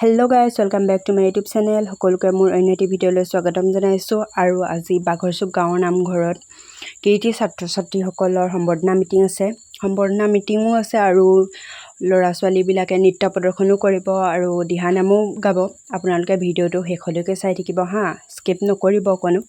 Hello guys welcome back to my YouTube channel সকলোকে মোৰ অন্য এটি ভিডিঅ'লৈ স্বাগতম জনাইছো আৰু আজি বাঘৰচুক গাঁৱৰ নামঘৰত কৃতি ছাত্ৰ ছাত্ৰীসকলৰ সম্বৰ্ধনা মিটিং আছে সম্বৰ্ধনা মিটিংও আছে আৰু ল'ৰা ছোৱালীবিলাকে নৃত্য প্ৰদৰ্শনো কৰিব আৰু দিহানামো গাব আপোনালোকে ভিডিঅ'টো শেষলৈকে চাই থাকিব হা স্কিপ নকৰিব কোনো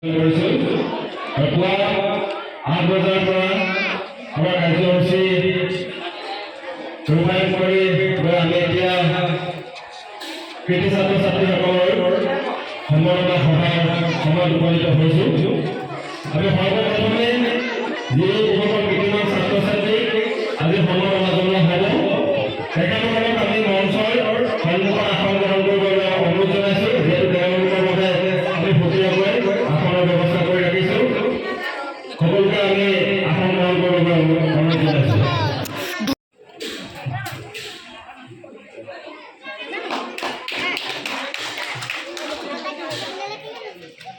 পুৱা ৮ বজাৰ পৰা আমাৰ কাৰ্যসূচী ৰূপায়ণ কৰি আমি এতিয়া কৃতি ছাত্ৰ ছাত্ৰীসকলৰ সম্বৰ্ধনা সভাৰ সময়ত উপনীত হৈছোঁ। আমি সৰ্বপ্ৰথমে যি যুৱকৰ কৃতিমান ছাত্ৰ ছাত্ৰীক আজি সম্বৰ্ধনা জনোৱা হ'ব, তেখেতসকলক আমি মঞ্চৰ সন্মুখত আসন গ্ৰহণ কৰিবলৈ অনুৰোধ জনাইছোঁ। যিহেতু তেওঁলোকৰ বাবে আমি ভূতীয়াকৈ আসনৰ ব্যৱস্থা কৰি ৰাখিছোঁ, সকলোকে আমি আসন গ্ৰহণ কৰিবলৈ অনুৰোধ জনাইছোঁ।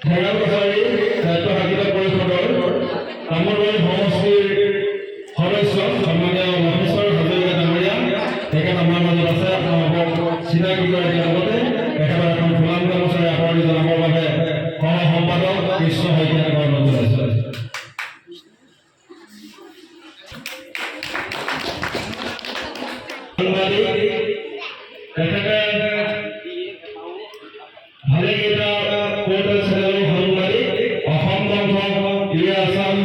ঠেঙাল কছাৰী সাহিত্য সাহিত্য পৰিষদৰ তামোলবাৰী সমষ্টিৰ সদস্য সন্মানীয় মহেশ্বৰ হাজৰিকা ডাঙৰীয়া তেখেত আমাৰ মাজত আছে। আপোনালোকক চিনাকি কৰি দিয়াৰ লগতে তেখেতৰ এখন ফুলাম গামোচাৰে আদৰণি জনাবৰ বাবে সহ সম্পাদক কৃষ্ণ শইকীয়াক অনুৰোধ জনাইছোঁ। তেখেতে ভালেকেইটা পৰ্টেল চেনেলৰ সাংবাদিক, অসম বন্ধ, U Assam,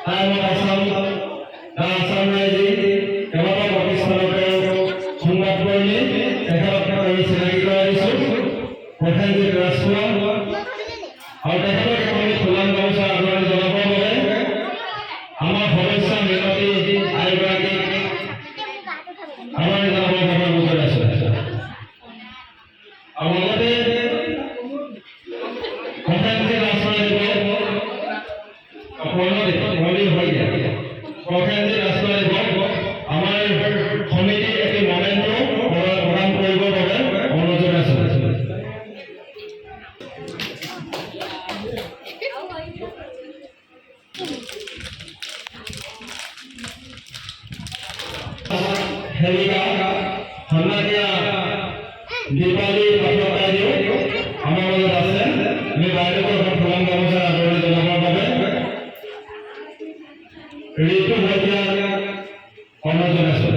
time of Assam, the Assam rising, কেইবাটাও প্ৰতিষ্ঠানতে সংবাদ কৰ্মী। তেখেতক আমি চিনাকি কৰাই দিছোঁ। প্ৰসেনজিৎ ৰাজখোৱা আৰু তেখেতক আমি ফুলাম গামোচা আদৰণি জনাবৰ বাবে আমাৰ সদস্য মিনতী আইগৰাকীক আদৰণি জনাবৰ বাবে অনুৰোধ জনাইছোঁ। আৰু লগতে প্ৰসেনজিৎ ৰাজখোৱা আমাৰ সমিতিৰ এটি মমেণ্টো প্ৰদান কৰিবৰ বাবে অনুৰোধ জনাইছোঁ। হেৰিকা সন্মানীয়া দীপালী পাঠক বাইদেউ আমাৰ মাজত আছে। আমি বাইদেউক এখন ফুলাম গামোচা আদৰণি জনাবৰ বাবে ঋতু শইকীয়াক অনুৰোধ জনাইছোঁ।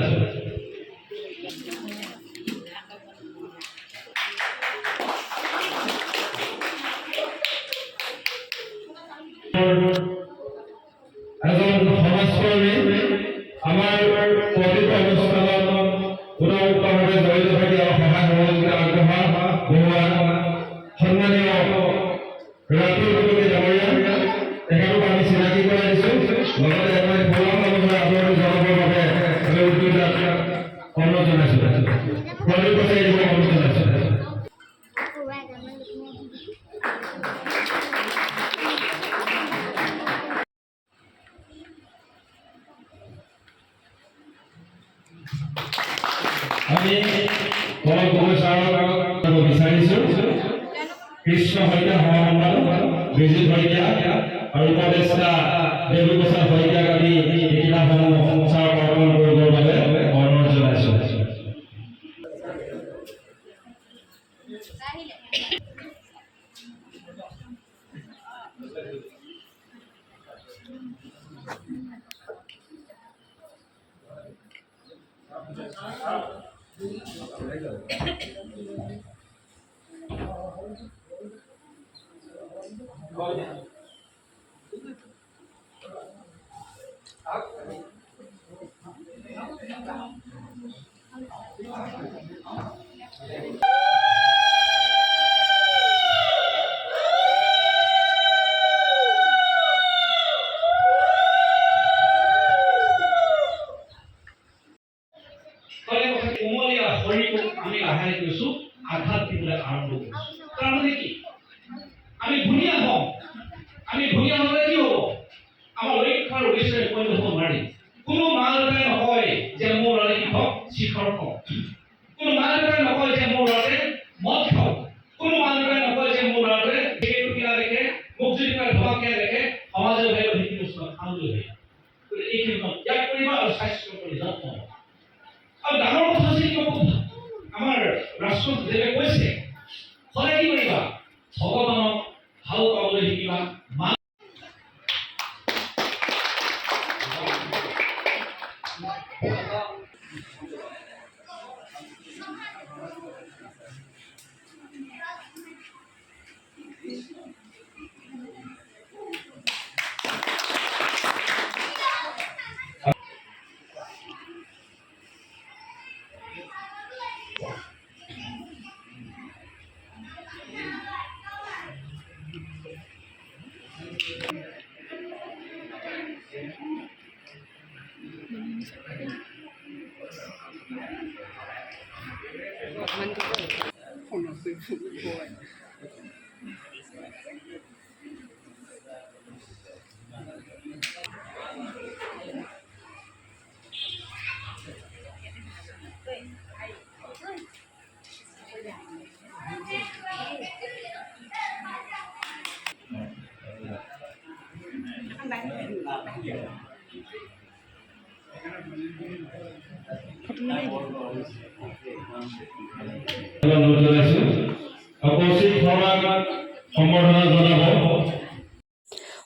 এজন সমাজকৰ্মী, আমাৰ প্ৰতিটো অনুষ্ঠানত ওতঃপ্ৰোতভাৱে জড়িত থাকি আৰু সহায় সহযোগিতা আগবঢ়োৱা সন্মানীয় ৰাতুল গগৈ ডাঙৰীয়া, তেখেতক আমি চিনাকি কৰাই দিছোঁ। লগতে আমি ফুলাম গামোচা আদৰণি জনাবৰ বাবে আমি উদ্যোগীক অনুৰোধ জনাইছোঁ। প্ৰদীপ কছাৰী অনুৰোধ জনাইছোঁ। আমি কমল গগৈ ছাৰক বিচাৰিছোঁ। কৃষ্ণ শইকীয়া সহ সম্পাদক, বিজিত শইকীয়া আৰু উপদেষ্টা দেৱীপ্ৰসাদ শইকীয়াক আমি এই কিতাপসমূহ ছাৰক অৰ্পণ কৰিবৰ বাবে অনুৰোধ জনাইছোঁ। কোমলীয়া শৰীৰটোক আমি লাহে কৈছোঁ আঘাত দিবলৈ আৰম্ভ কৰিছোঁ। তাৰমানে কি? আমি ধুনীয়া হওঁ। আমি ধুনীয়া হ'লে কি হ'ব? আমাৰ লক্ষ্যৰ উদ্দেশ্যে উপনীত হ'ব নোৱাৰি। কোনো মা দেউতাই নকয় যে মোৰ ল'ৰাই কি হওক শিখৰ হওক। কোনো মা দেউতাই নকয় যে মোৰ ল'ৰাই মদ খাওক। কোনো মা দেউতাই নকয় যে মোৰ ল'ৰাই সেইটো কিনা দেখে, মোক যদি কিবা ধমকিয়া দেখে সমাজে ভাবিব সেইটো বস্তু খাবলৈ হয়। এইখিনি ইয়াক কৰিবা আৰু স্বাস্থ্য কৰি যত্ন ল'বা। আৰু ডাঙৰ কথা হৈছে কি আমাৰ ৰাষ্ট্ৰত যেনে কৈছে সদায় কি কৰিবা? ভগৱানক ভাল পাবলৈ শিকিবা।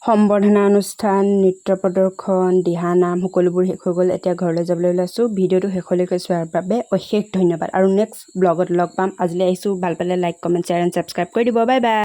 সম্বৰ্ধনা অনুষ্ঠান, নৃত্য প্ৰদৰ্শন, দিহানাম সকলোবোৰ শেষ হৈ গ'ল। এতিয়া ঘৰলৈ যাবলৈ ওলাইছোঁ। ভিডিঅ'টো শেষলৈকে চোৱাৰ বাবে অশেষ ধন্যবাদ আৰু নেক্সট ব্লগত লগ পাম। আজিলৈ আহিছোঁ। ভাল পালে like, comment, share and subscribe কৰি দিব। Bye bye.